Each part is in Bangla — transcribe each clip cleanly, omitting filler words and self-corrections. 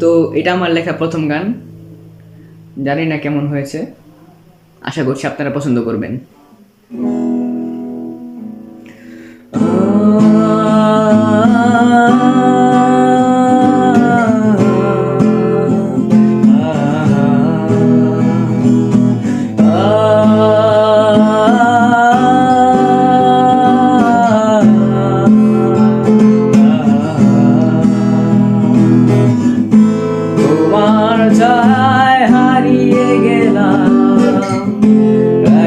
তো এটা আমার লেখা প্রথম গান, জানি না কেমন হয়েছে, আশা করছি আপনারা পছন্দ করবেন। তোমার ছায়ায় হারিয়ে গেলাম,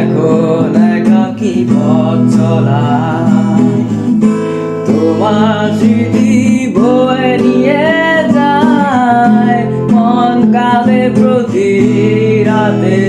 এখন একাকী পথ চলা, তোমার স্মৃতি বয়ে নিয়ে যায়, মন কাঁদে প্রতি রাতে।